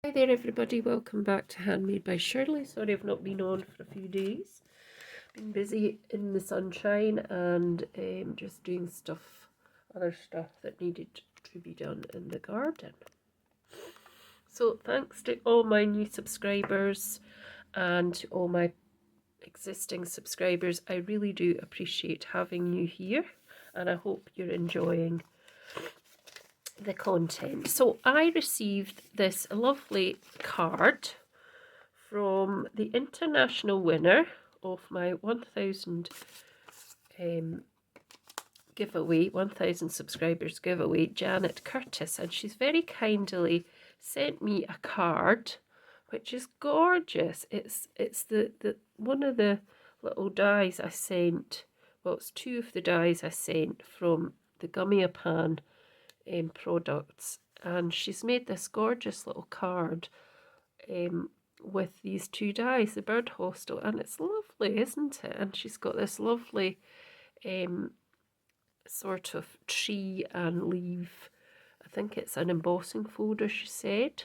Hi there everybody, welcome back to Handmade by Shirley. Sorry I've not been on for a few days. Been busy in the sunshine and just doing other stuff that needed to be done in the garden. So thanks to all my new subscribers and to all my existing subscribers. I really do appreciate having you here and I hope you're enjoying the content. So I received this lovely card from the international winner of my 1000 giveaway, 1000 subscribers giveaway, Janet Curtis, and she's very kindly sent me a card which is gorgeous. It's the one of the little dies I sent. Well, it's two of the dies I sent from the Gummy Pan products, and she's made this gorgeous little card with these two dies, the bird hostel, and it's lovely, isn't it? And she's got this lovely sort of tree and leaf. I think it's an embossing folder, she said,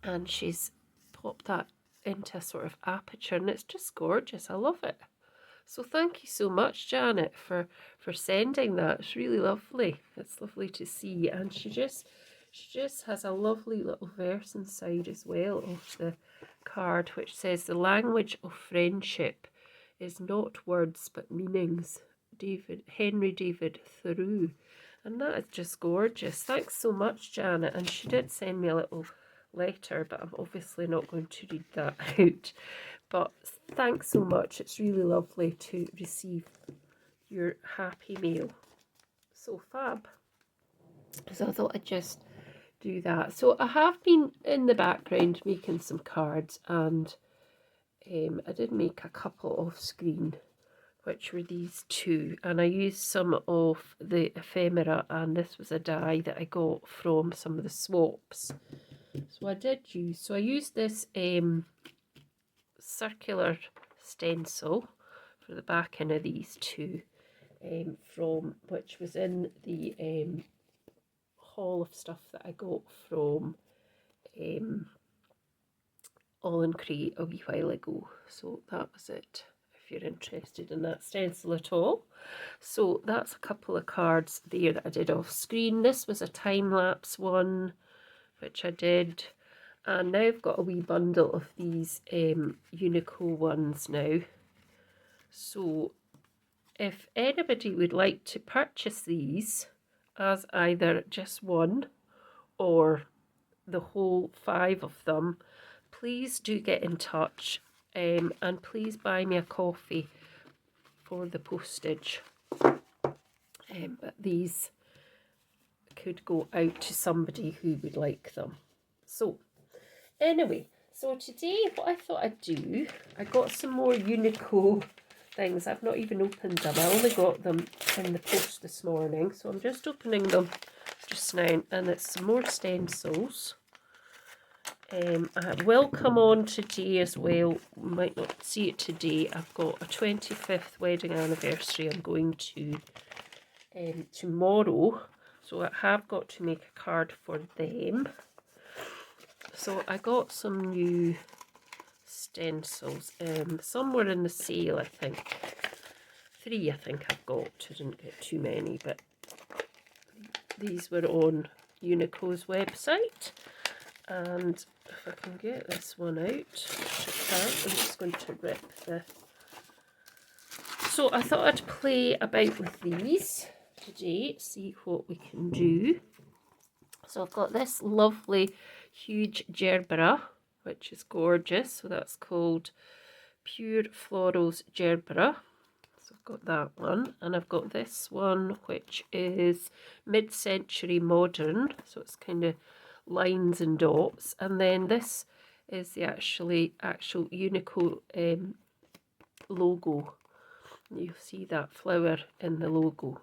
and she's popped that into a sort of aperture, and it's just gorgeous. I love it. So thank you so much, Janet, for sending that. It's really lovely. It's lovely to see. And she just has a lovely little verse inside as well of the card, which says, "The language of friendship is not words but meanings. Henry David Thoreau." And that is just gorgeous. Thanks so much, Janet. And she did send me a little letter, but I'm obviously not going to read that out. But thanks so much. It's really lovely to receive your happy mail. So fab. So I thought I'd just do that. So I have been in the background making some cards, and I did make a couple off screen, which were these two, and I used some of the ephemera, and this was a die that I got from some of the swaps. So I used this circular stencil for the back end of these two, from which was in the haul of stuff that I got from All in Crate a wee while ago. So that was it, if you're interested in that stencil at all. So that's a couple of cards there that I did off screen. This was a time-lapse one, which I did. And now I've got a wee bundle of these Uniko ones now. So if anybody would like to purchase these as either just one or the whole 5 of them, please do get in touch, and please buy me a coffee for the postage. But these could go out to somebody who would like them. So anyway, so today what I thought I'd do, I got some more Uniko things. I've not even opened them. I only got them in the post this morning, so I'm just opening them just now, and it's some more stencils. I will come on today as well. You might not see it today. I've got a 25th wedding anniversary I'm going to tomorrow, so I have got to make a card for them. So I got some new stencils. Some were in the sale, I think. 3 I think I've got. I didn't get too many, but these were on Uniko's website. And if I can get this one out, which I can't, I'm just going to rip the... So I thought I'd play about with these today, see what we can do. So I've got this lovely huge Gerbera, which is gorgeous. So that's called Pure Florals Gerbera. So I've got that one, and I've got this one which is mid-century modern, so it's kind of lines and dots, and then this is the actual Uniko logo. You'll see that flower in the logo.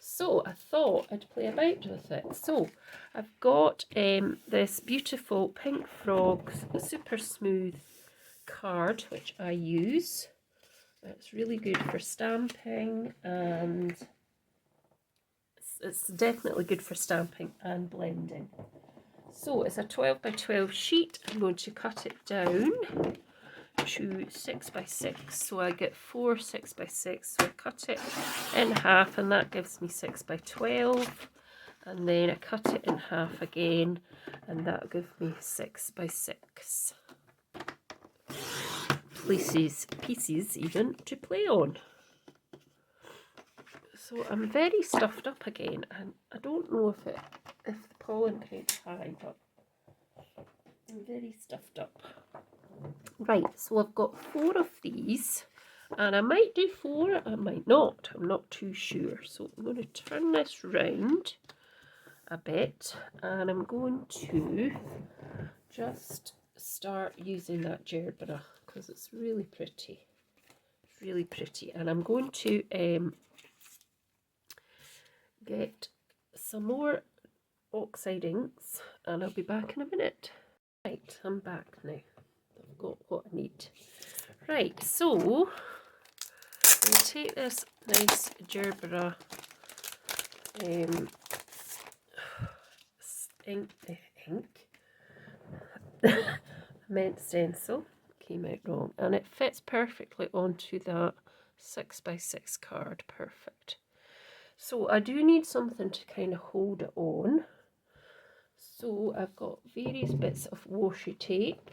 So I thought I'd play about with it. So I've got this beautiful Pink Frogs super smooth card, which I use. It's really good for stamping, and it's definitely good for stamping and blending. So it's a 12 by 12 sheet. I'm going to cut it down to 6 by 6. So I get 4 6 by 6. So I cut it in half, and that gives me 6 by 12. And then I cut it in half again, and that'll give me 6 by 6. Pieces even to play on. So I'm very stuffed up again, and I don't know if the pollen count's high, but I'm very stuffed up. Right, so I've got 4 of these, and I might do 4, I might not. I'm not too sure. So I'm going to turn this round a bit, and I'm going to just start using that Gerbera because it's really pretty. It's really pretty, and I'm going to get some more oxide inks, and I'll be back in a minute. Right, I'm back now. I've got what I need. Right, so we'll take this nice Gerbera ink. I meant stencil, came out wrong, and it fits perfectly onto that 6 by 6 card. Perfect. So I do need something to kind of hold it on. So I've got various bits of washi tape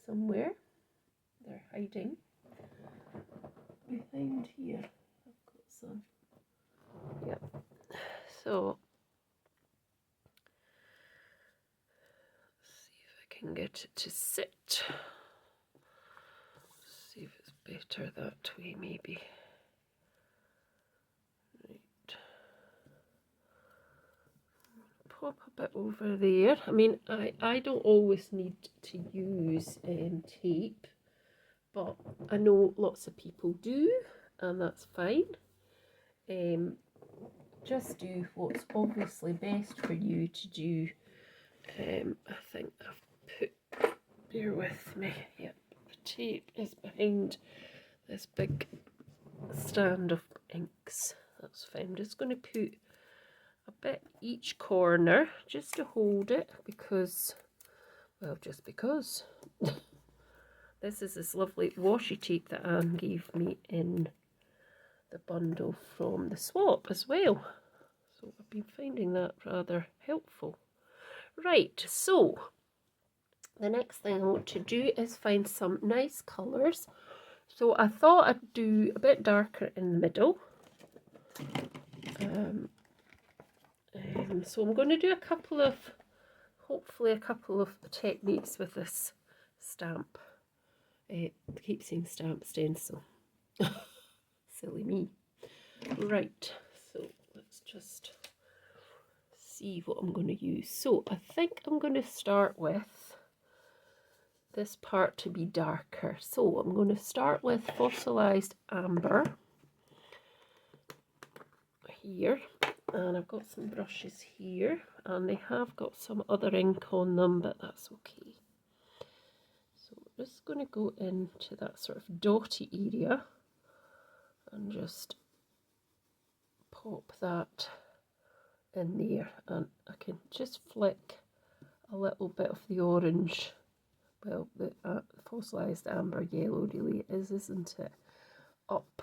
somewhere. They're hiding behind here. I've got some. Yep. So let's see if I can get it to sit. Let's see if it's better that way, maybe. Right. Pop a bit over there. I mean, I don't always need to use tape, but I know lots of people do, and that's fine. Just do what's obviously best for you to do. I think I've put, bear with me, yep, the tape is behind this big stand of inks. That's fine. I'm just going to put a bit each corner just to hold it because, well, just because. This is this lovely washi tape that Anne gave me in the bundle from the swap as well. So I've been finding that rather helpful. Right, so the next thing I want to do is find some nice colours. So I thought I'd do a bit darker in the middle. So I'm going to do hopefully a couple of techniques with this stamp. I keep saying stamp stencil. Silly me. Right, so let's just see what I'm going to use. So I think I'm going to start with this part to be darker. So I'm going to start with fossilized amber here, and I've got some brushes here, and they have got some other ink on them, but that's okay. So we're just going to go into that sort of dotty area and just pop that in there, and I can just flick a little bit of the orange, well, the fossilized amber yellow really is, isn't it, up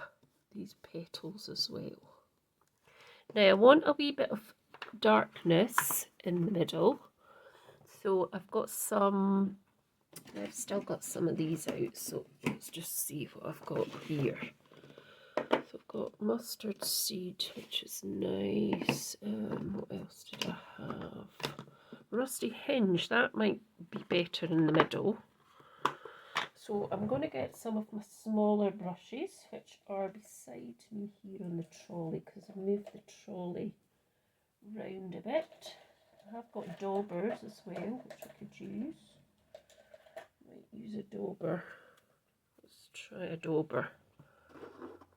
these petals as well. Now I want a wee bit of darkness in the middle, so I've still got some of these out, so let's just see what I've got here. So I've got mustard seed, which is nice. What else did I have? Rusty hinge, that might be better in the middle. So I'm going to get some of my smaller brushes, which are beside me here on the trolley, because I've moved the trolley round a bit. I have got daubers as well, which I could use. Might use a dauber. Let's try a dauber.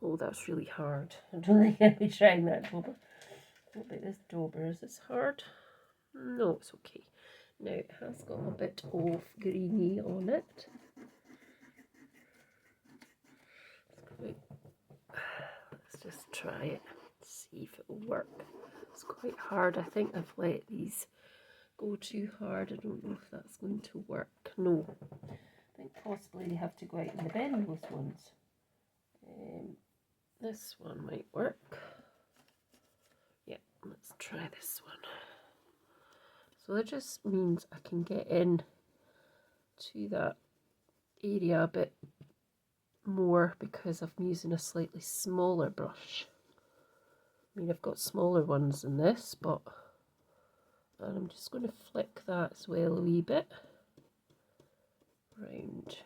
Oh, that's really hard. I don't think I'll be trying that dauber. What about this dauber? Is this hard? No, it's okay. Now it has got a bit of greeny on it. Let's just try it, see if it will work. It's quite hard. I think I've let these go too hard. I don't know if that's going to work. No. I think possibly they have to go out in the bin, those ones. This one might work. Yeah, let's try this one. So that just means I can get in to that area a bit more because I'm using a slightly smaller brush. I mean, I've got smaller ones than this, but and I'm just going to flick that as well a wee bit round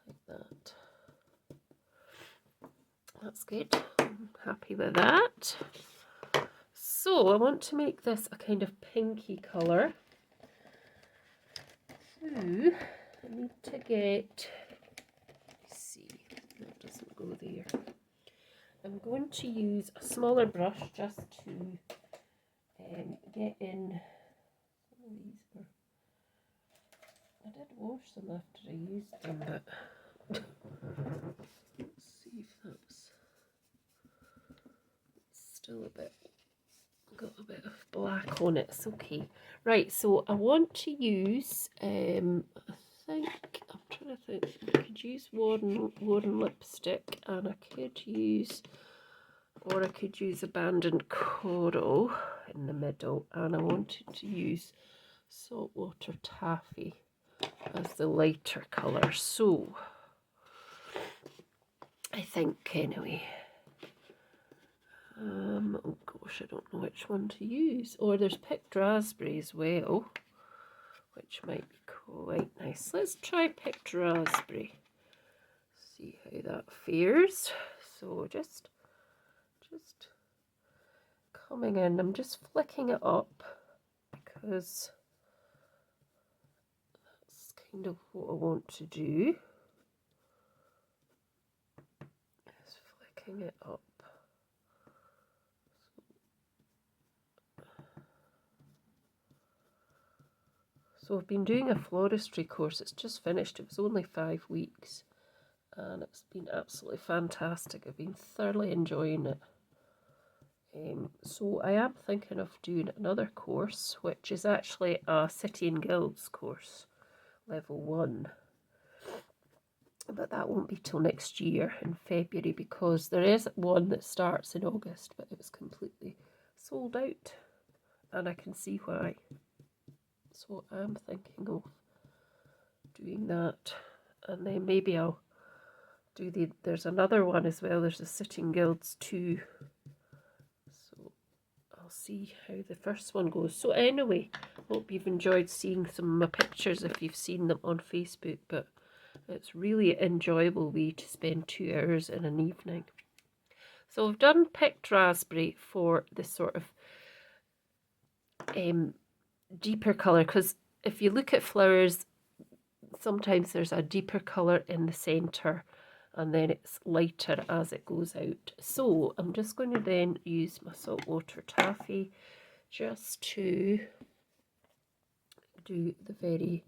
like that. That's good. I'm happy with that. So I want to make this a kind of pinky colour. So I need to get, let's see, that doesn't go there. I'm going to use a smaller brush just to get in. Some of these were, I did wash them after I used them, but let's see if that's still a bit, got a bit of black on it. It's okay. Right, so I want to use, I think, I'm trying to think, I could use Warren lipstick, and I could use, or I could use Abandoned Coral in the middle, and I wanted to use Saltwater Taffy as the lighter colour. So I think anyway, oh gosh, I don't know which one to use. Or there's Picked Raspberry as well, which might be quite nice. Let's try Picked Raspberry, see how that fares. So just coming in, I'm just flicking it up because that's kind of what I want to do, is flicking it up. So I've been doing a floristry course. It's just finished. It was only 5 weeks and it's been absolutely fantastic. I've been thoroughly enjoying it. So I am thinking of doing another course, which is actually a City and Guilds course, level 1. But that won't be till next year in February, because there is one that starts in August, but it was completely sold out, and I can see why. So I'm thinking of doing that, and then maybe I'll do there's another one as well, there's the Sitting Guilds 2. So I'll see how the first one goes. So anyway, hope you've enjoyed seeing some of my pictures if you've seen them on Facebook, but it's really enjoyable way to spend 2 hours in an evening. So I've done Picked Raspberry for this sort of deeper colour, because if you look at flowers, sometimes there's a deeper colour in the centre and then it's lighter as it goes out. So I'm just going to then use my Saltwater Taffy just to do the very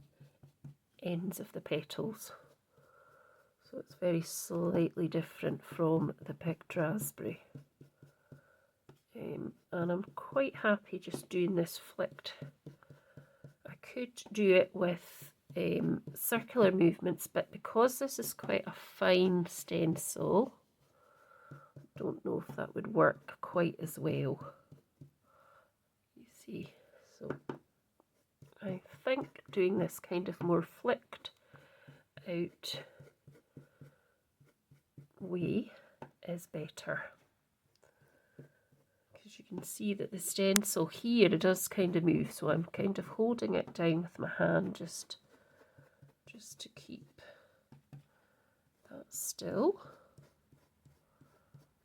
ends of the petals. So it's very slightly different from the Picked Raspberry. And I'm quite happy just doing this flicked. I could do it with circular movements, but because this is quite a fine stencil, I don't know if that would work quite as well. You see, so I think doing this kind of more flicked out way is better, because you can see that the stencil here, it does kind of move, so I'm kind of holding it down with my hand just to keep that still,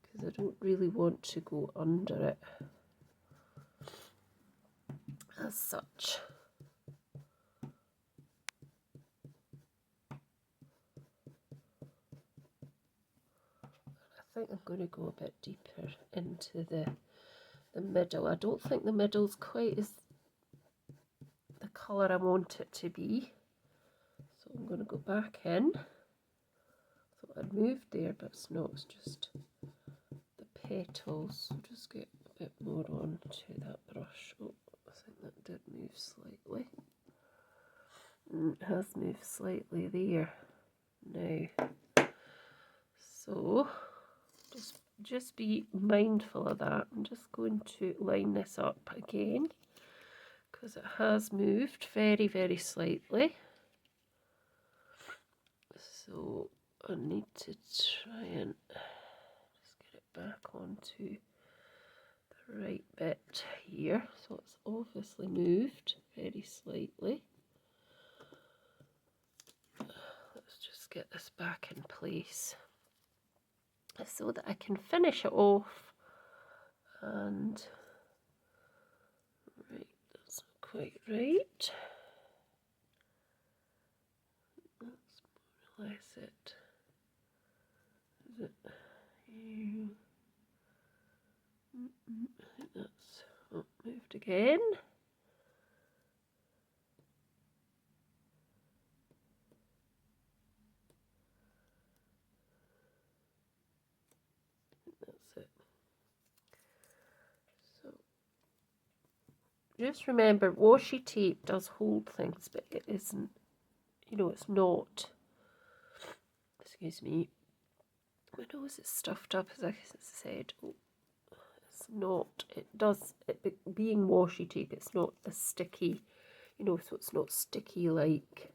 because I don't really want to go under it as such. I think I'm going to go a bit deeper into the middle. I don't think the middle's quite as the colour I want it to be. So I'm going to go back in. Thought I'd moved there, but it's not. It's just the petals. So just get a bit more on to that brush. Oh, I think that did move slightly. It has moved slightly there now. So just be mindful of that. I'm just going to line this up again because it has moved very, very slightly. So I need to try and just get it back onto the right bit here. So it's obviously moved very slightly. Let's just get this back in place so that I can finish it off. And right, that's not quite right. That's more or less it. Is it? I think that's moved again. That's it. So just remember, washi tape does hold things, but it isn't, you know, it's not, excuse me, my nose is stuffed up as I said. Oh, it's not, it does, being washi tape, it's not as sticky, you know, so it's not sticky like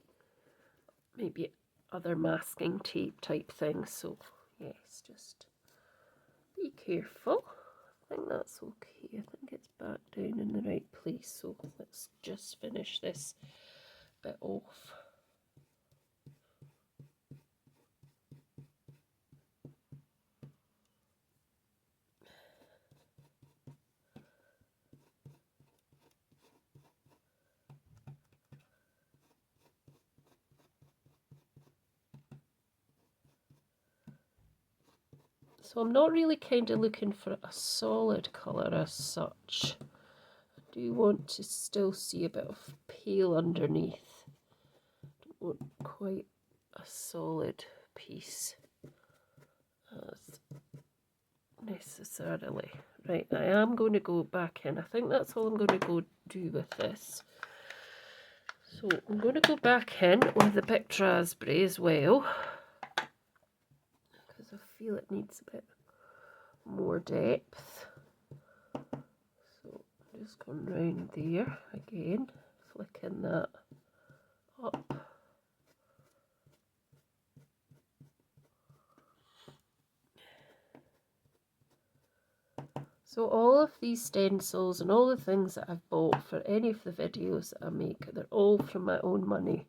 maybe other masking tape type things. So yes, just be careful. I think that's okay. I think it's back down in the right place. So let's just finish this bit off. So I'm not really kind of looking for a solid colour as such. I do want to still see a bit of pale underneath. Don't want quite a solid piece as necessarily. Right, I am going to go back in. I think that's all I'm going to go do with this. So I'm going to go back in with the picked raspberry as well, because I feel it needs a bit more depth. So I'm just going round there again, flicking that up. So all of these stencils and all the things that I've bought for any of the videos that I make, they're all from my own money.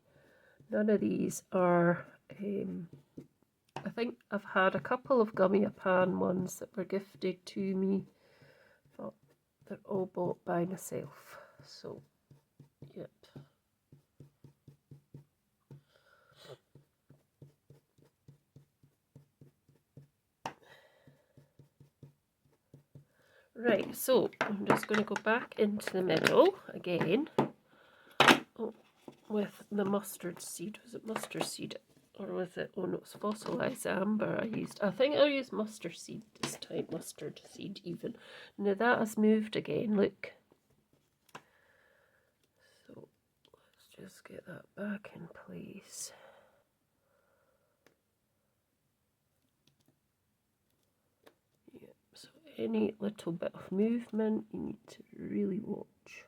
None of these are, I think I've had a couple of Gummy Pan ones that were gifted to me, but they're all bought by myself. So, yep. Right, so I'm just going to go back into the middle again with the mustard seed. Was it mustard seed? Or was it, oh no, it's fossilized amber I used. I think I used mustard seed this time, mustard seed even. Now that has moved again, look. So let's just get that back in place. Yep, so any little bit of movement you need to really watch.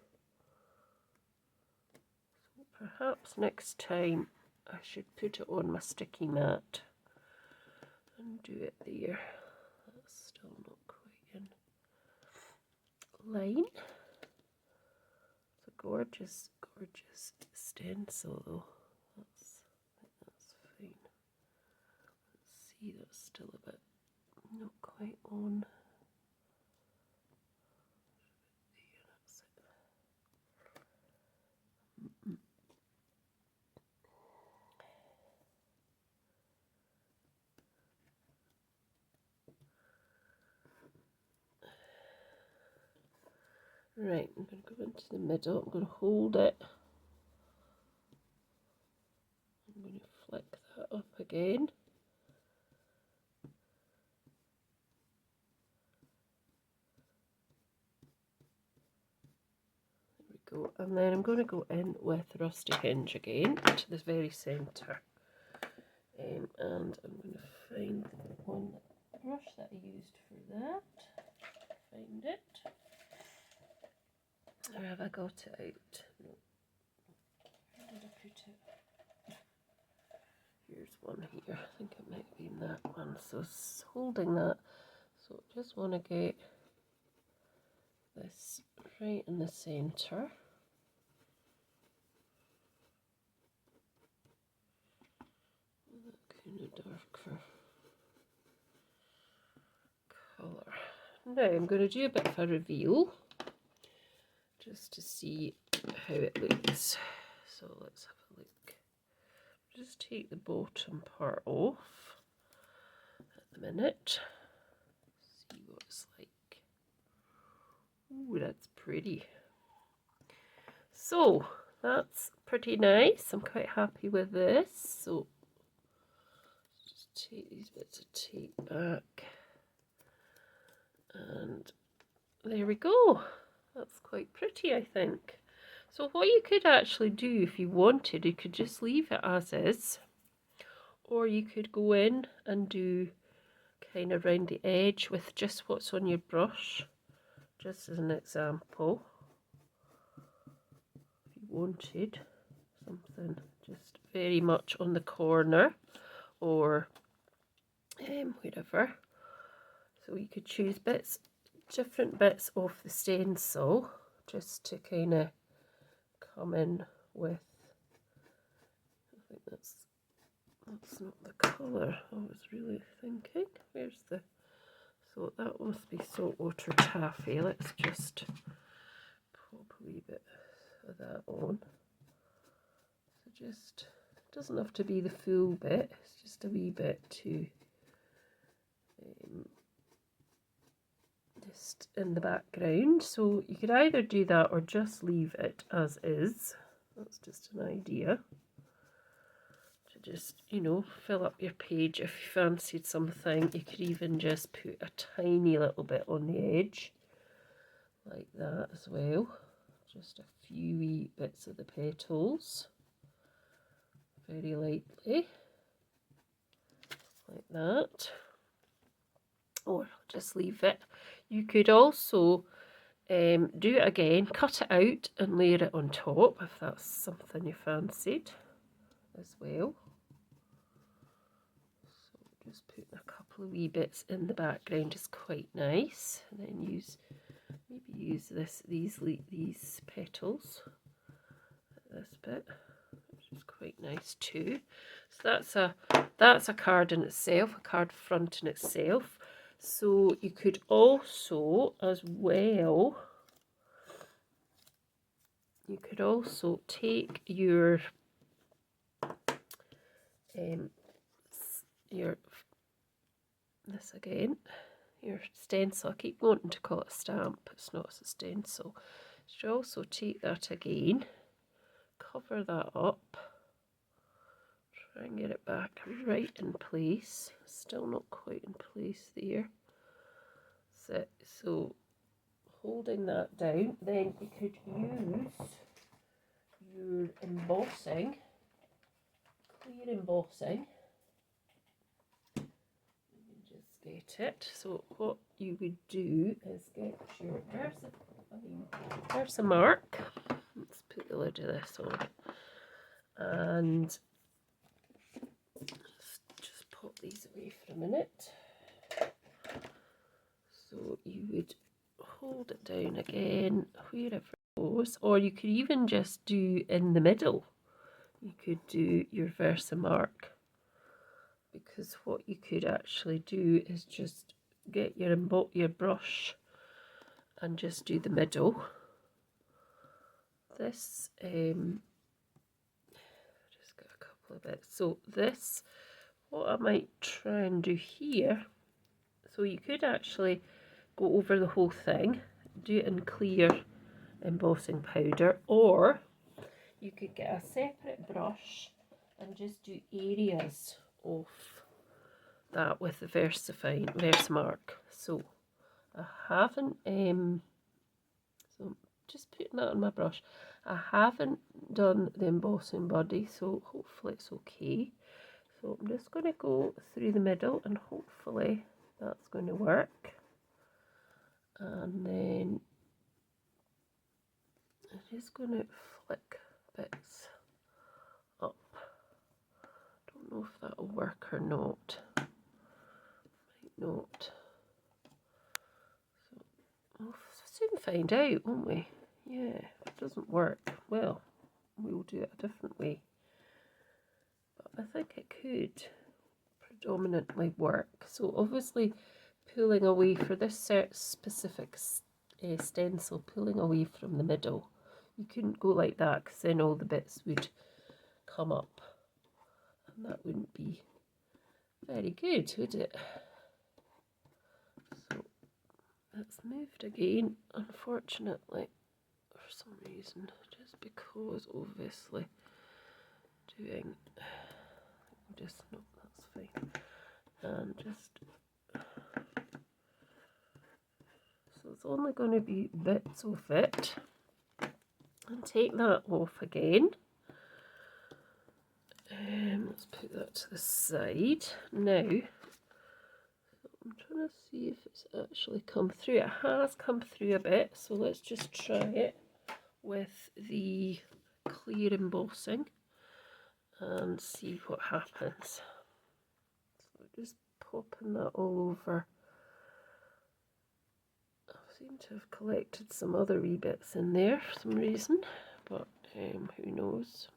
So perhaps next time I should put it on my sticky mat and do it there. That's still not quite in line. It's a gorgeous, gorgeous stencil though. I think that's fine. Let's see, that's still a bit not quite on. There, that's it. Right, I'm going to go into the middle, I'm going to hold it, I'm going to flick that up again. go. And then I'm going to go in with Rusty Hinge again to the very centre. And I'm going to find one brush that I used for that. Find it. Or have I got it out? No. Where did I put it? Here's one here. I think it might have been that one. So holding that. So just want to get this right in the centre. That kind of darker colour. Now I'm going to do a bit of a reveal just to see how it looks. So let's have a look. Just take the bottom part off at the minute. See what it's like. Ooh, that's pretty. So that's pretty nice. I'm quite happy with this. So just take these bits of tape back. And there we go. That's quite pretty, I think. So what you could actually do if you wanted, you could just leave it as is. Or you could go in and do kind of around the edge with just what's on your brush. Just as an example. If you wanted something just very much on the corner or wherever. So you could choose different bits of the stencil just to kind of come in with. I think that's not the colour I was really thinking. Where's the, so that must be saltwater taffy. Let's just pop a wee bit of that on. So just, it doesn't have to be the full bit, it's just a wee bit to just in the background. So you could either do that or just leave it as is. That's just an idea to just, you know, fill up your page. If you fancied something, you could even just put a tiny little bit on the edge like that as well. Just a few wee bits of the petals, very lightly like that, or just leave it. You could also do it again, cut it out and layer it on top if that's something you fancied as well. So just putting a couple of wee bits in the background is quite nice, and then use these petals, this bit, which is quite nice too. So that's a card in itself, a card front in itself. So you could also, as well, you could also take your this again, your stencil. I keep wanting to call it a stamp, it's not a stencil. You should also take that again, cover that up, try and get it back right in place. Still not quite in place there. So holding that down, then you could use your embossing, clear embossing. Get it. So what you would do is get your Versamark. Let's put the lid of this on, and just pop these away for a minute. So you would hold it down again wherever it goes, or you could even just do in the middle. You could do your Versamark. Because what you could actually do is just get your brush and just do the middle. This, just got a couple of bits. So this, what I might try and do here, so you could actually go over the whole thing, do it in clear embossing powder, or you could get a separate brush and just do areas of that with the Versamark. So I haven't so just putting that on my brush. I haven't done the embossing body, so hopefully it's okay. So I'm just going to go through the middle and hopefully that's going to work. And then I'm just going to flick bits up. Don't know if that'll work or not. Might not. So we'll soon find out, won't we? Yeah, if it doesn't work, well, we'll do it a different way. But I think it could predominantly work. So obviously pulling away for this specific stencil, pulling away from the middle. You couldn't go like that because then all the bits would come up and that wouldn't be very good, would it? So that's moved again, unfortunately, for some reason, just because obviously doing, just, no, that's fine, and just, so it's only going to be bits of it, and take that off again. Let's put that to the side. Now, I'm trying to see if it's actually come through. It has come through a bit, so let's just try it with the clear embossing and see what happens. So just popping that all over. I seem to have collected some other wee bits in there for some reason, but who knows.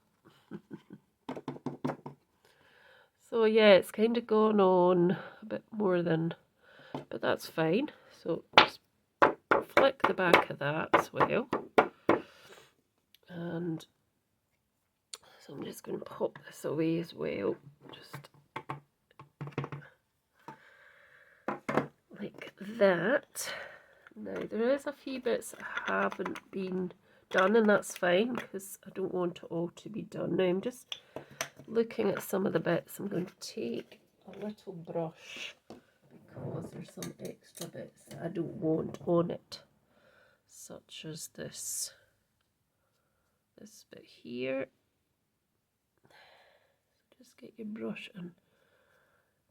So yeah, it's kind of gone on a bit more than, but that's fine. So just flick the back of that as well. And so I'm just going to pop this away as well, just like that. Now there is a few bits that haven't been done, and that's fine because I don't want it all to be done. Now I'm just looking at some of the bits. I'm going to take a little brush because there's some extra bits that I don't want on it, such as this bit here. So just get your brush and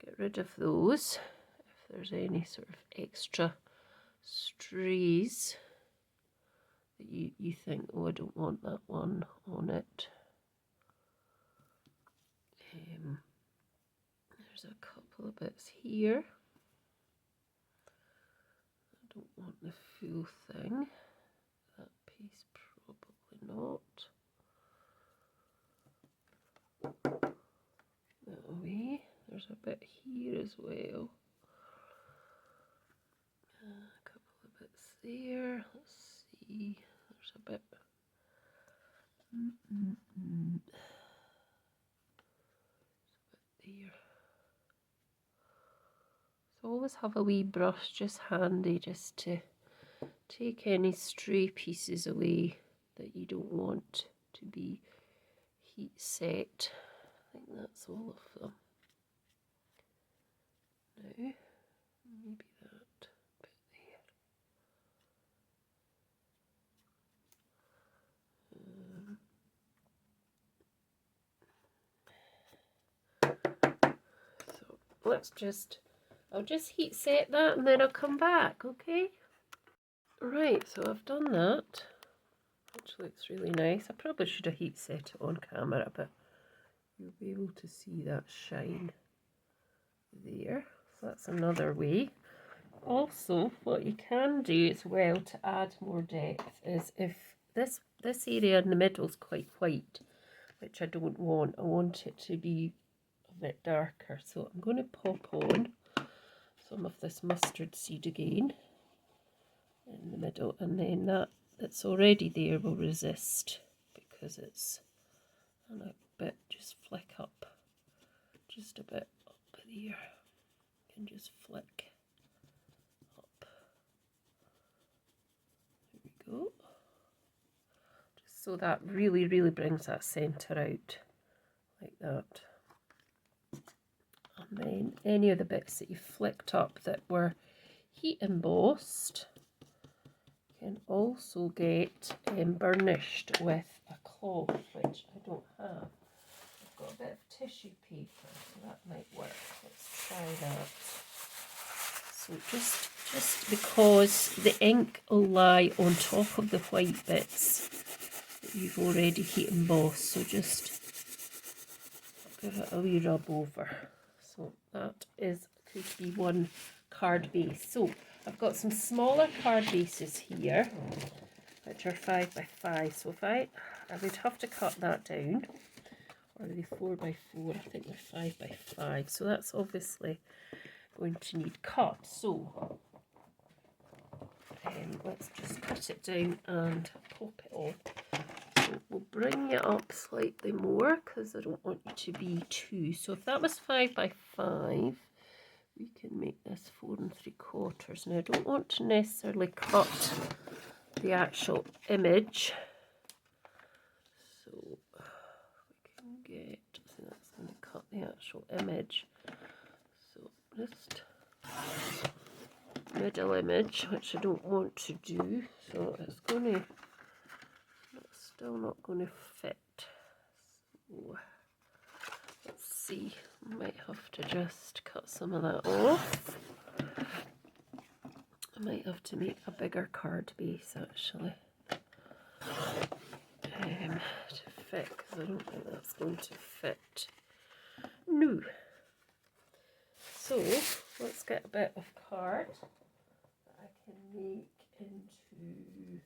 get rid of those if there's any sort of extra strays that you think, oh, I don't want that one on it. There's a couple of bits here. I don't want the full thing. That piece probably not. That away. There's a bit here as well. A couple of bits there. Let's see. There's a bit. There. So always have a wee brush just handy, just to take any stray pieces away that you don't want to be heat set. I think that's all of them. Now, maybe that bit there. So let's just, I'll just heat set that and then I'll come back, okay? Right, so I've done that, which looks really nice. I probably should have heat set it on camera, but you'll be able to see that shine there. So that's another way. Also, what you can do as well to add more depth is if this area in the middle is quite white, which I don't want. I want it to be a bit darker. So I'm going to pop on some of this mustard seed again in the middle, and then that that's already there will resist because it's, and a bit, just flick up, just a bit up there, and just flick up. There we go. Just so that really brings that centre out like that. And then any of the bits that you flicked up that were heat embossed, can also get burnished with a cloth, which I don't have. I've got a bit of tissue paper, so that might work. Let's try that. So just because the ink will lie on top of the white bits that you've already heat embossed, so just give it a wee rub over. So that could be one card base. So I've got some smaller card bases here, which are 5 by 5. So if I would have to cut that down, or are they 4 by 4? I think they're 5 by 5. So that's obviously going to need cut. So let's just cut it down and pop it on. So we'll bring it up slightly more because I don't want you to be too. So if that was 5 by 5, we can make this 4 3/4. Now I don't want to necessarily cut the actual image. So we can get, so that's going to cut the actual image. So just middle image, which I don't want to do. So it's still not going to fit. So let's see, I might have to just cut some of that off. I might have to make a bigger card base actually to fit, because I don't think that's going to fit. No. So let's get a bit of card that I can make into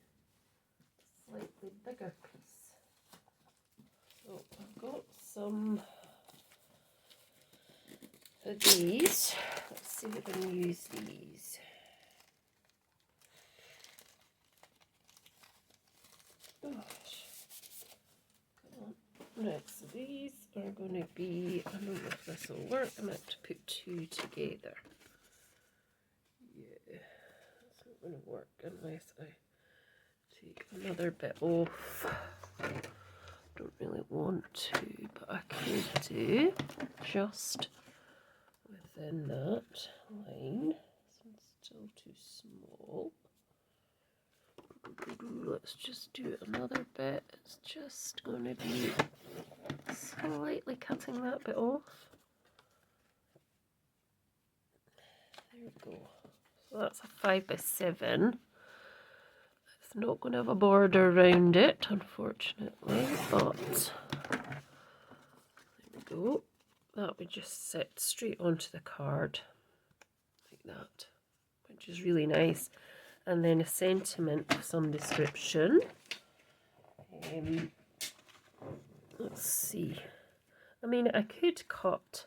a slightly bigger piece. So I've got some of these. Let's see if I can use these. Gosh. Come on. Right, so these are going to be, I don't know if this will work. I might have to put 2 together. Yeah, it's not going to work unless I take another bit off. Don't really want to, but I could do just within that line. It's still too small. Let's just do another bit. It's just going to be slightly cutting that bit off. There we go. So that's a 5 by 7. It's not going to have a border around it, unfortunately, but there we go. That would just sit straight onto the card like that, which is really nice. And then a sentiment of some description. Let's see. I mean, I could cut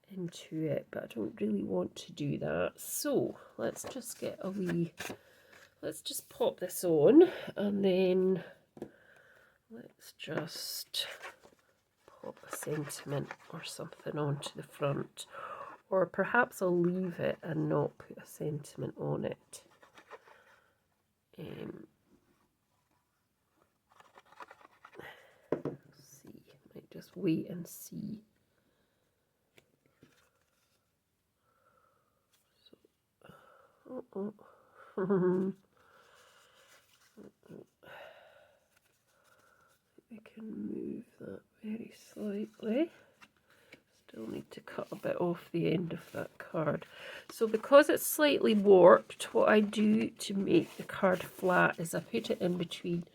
into it, but I don't really want to do that. So let's just get a wee, let's just pop this on, and then let's just pop a sentiment or something onto the front. Or perhaps I'll leave it and not put a sentiment on it. Let's see, might just wait and see. So, I can move that very slightly. Still need to cut a bit off the end of that card. So because it's slightly warped, what I do to make the card flat is I put it in between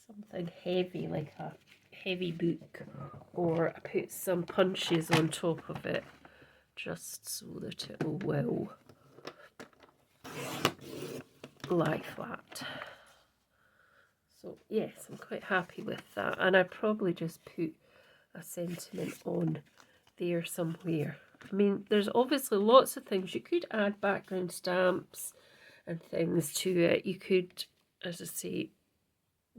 something heavy, like a heavy book, or I put some punches on top of it, just so that it will lie flat. So yes, I'm quite happy with that, and I probably just put a sentiment on there somewhere. I mean, there's obviously lots of things. You could add background stamps and things to it. You could, as I say,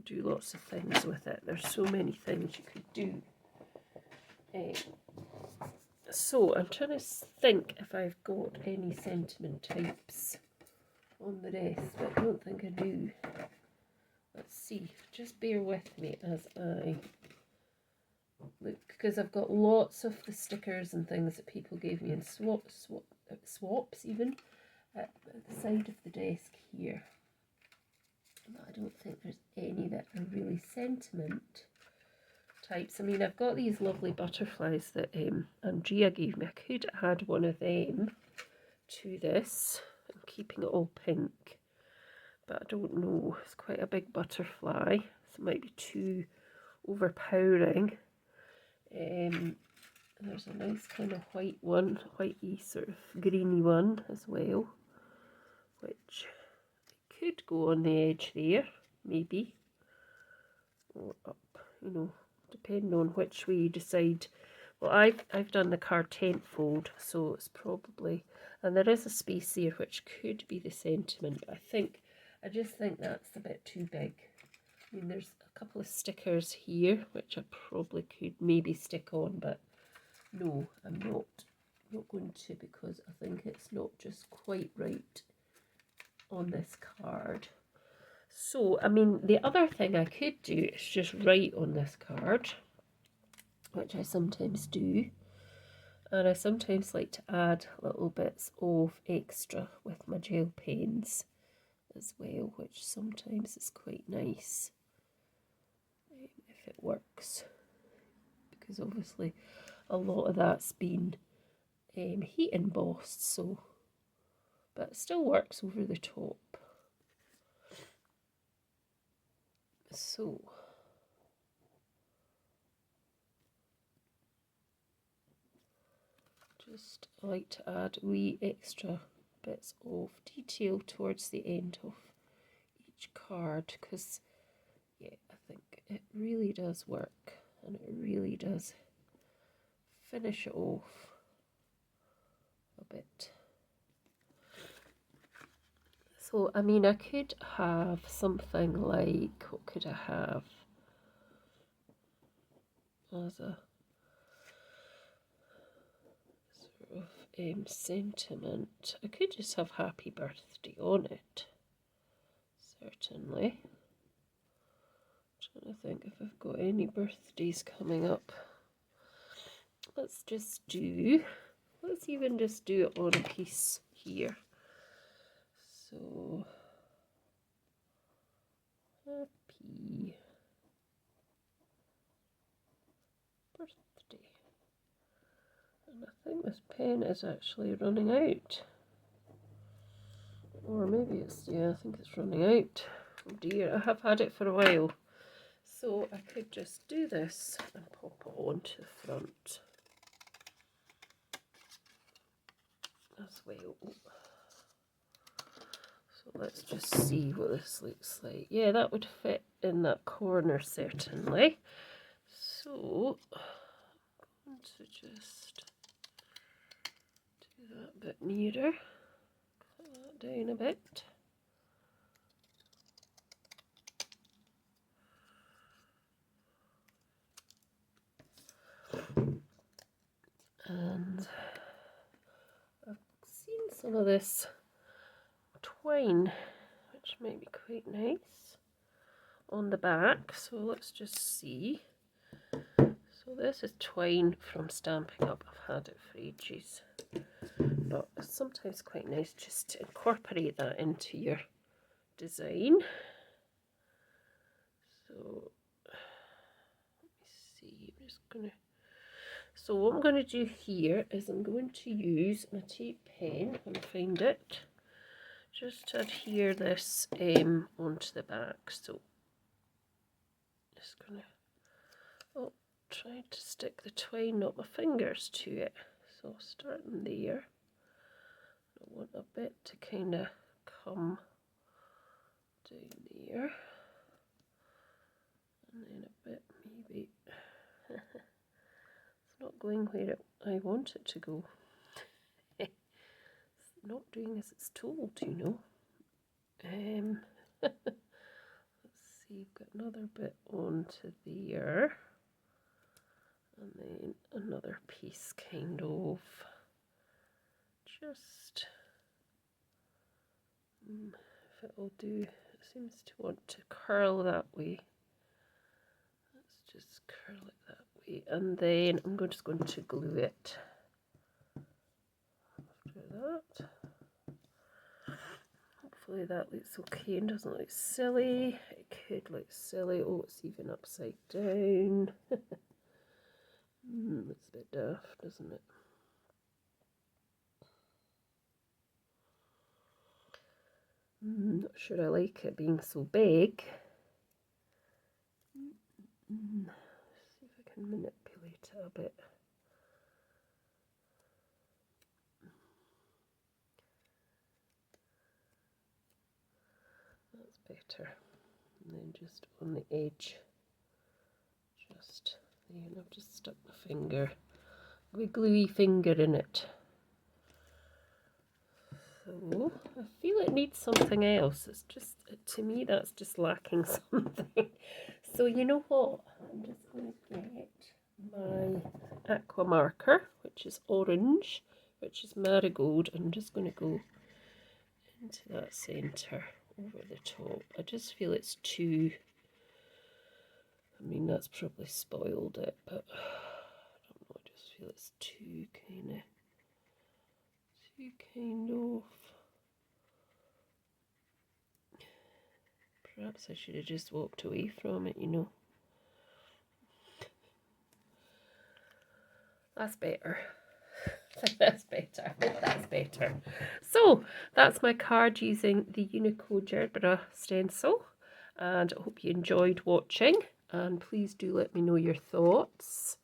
do lots of things with it. There's so many things you could do. So I'm trying to think if I've got any sentiment types on the rest, but I don't think I do. Let's see. Just bear with me as I look, because I've got lots of the stickers and things that people gave me in swaps even at the side of the desk here. but I don't think there's any that are really sentiment types. I mean, I've got these lovely butterflies that Andrea gave me. I could add one of them to this. I'm keeping it all pink, but I don't know. It's quite a big butterfly, so it might be too overpowering. There's a nice kind of white one, whitey sort of greeny one as well, which could go on the edge there, maybe, or up, you know, depending on which way you decide. Well, I've done the card 10th fold, so it's probably, and there is a space there which could be the sentiment, but I just think that's a bit too big. I mean, there's a couple of stickers here which I probably could maybe stick on, but no, I'm not going to, because I think it's not just quite right on this card. So, I mean, the other thing I could do is just write on this card, which I sometimes do, and I sometimes like to add little bits of extra with my gel pens as well, which sometimes is quite nice if it works, because obviously a lot of that's been heat embossed, so, but it still works over the top. So just like to add wee extra bits of detail towards the end of each card, because yeah, I think it really does work, and it really does finish it off a bit. So, I mean, I could have something like, what could I have as a sort of sentiment? I could just have happy birthday on it, certainly. I'm trying to think if I've got any birthdays coming up. Let's even just do it on a piece here. So, happy birthday. And I think this pen is actually running out. Or maybe it's, yeah, I think it's running out. Oh dear, I have had it for a while. So I could just do this and pop it onto the front as well. So let's just see what this looks like. Yeah, that would fit in that corner certainly. So I'm going to just do that a bit nearer. Cut that down a bit. And I've seen some of this twine, which might be quite nice on the back. So let's just see. So this is twine from Stampin' Up. I've had it for ages, but it's sometimes quite nice just to incorporate that into your design. So let me see. I'm just gonna. So what I'm going to do here is I'm going to use my tape pen when I find it, just to adhere this onto the back. So just gonna try to stick the twine, not my fingers, to it. So starting there, I want a bit to kind of come down there, and then a bit maybe. It's not going where I want it to go. It's not doing as it's told, you know. Let's see, I've got another bit onto there, and then another piece kind of just, if it'll do, it seems to want to curl that way. Let's just curl it that way, and then I'm just going to glue it after that. Hopefully that looks okay and doesn't look silly. It could look silly. Oh, it's even upside down. Looks a bit daft, doesn't it? Not sure I like it being so big. See if I can manipulate it a bit. That's better. And then just on the edge, just there, and I've just stuck my finger, wiggly finger in it. So I feel it needs something else. It's just, to me, that's just lacking something. So you know what? I'm just going to get my aqua marker, which is orange, which is marigold, and I'm just going to go into that centre over the top. I just feel it's too, I mean, that's probably spoiled it, but I don't know, I just feel it's too kind of, perhaps I should have just walked away from it, you know. That's better. That's better. That's better. So that's my card using the Uniko Gerbera Stencil, and I hope you enjoyed watching, and please do let me know your thoughts,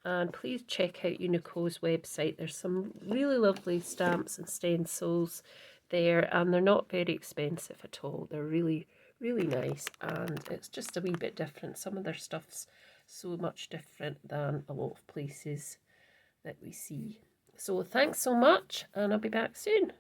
and please check out Uniko's website. There's some really lovely stamps and stencils there, and they're not very expensive at all. They're really nice, and it's just a wee bit different. Some of their stuff's so much different than a lot of places that we see. So thanks so much, and I'll be back soon.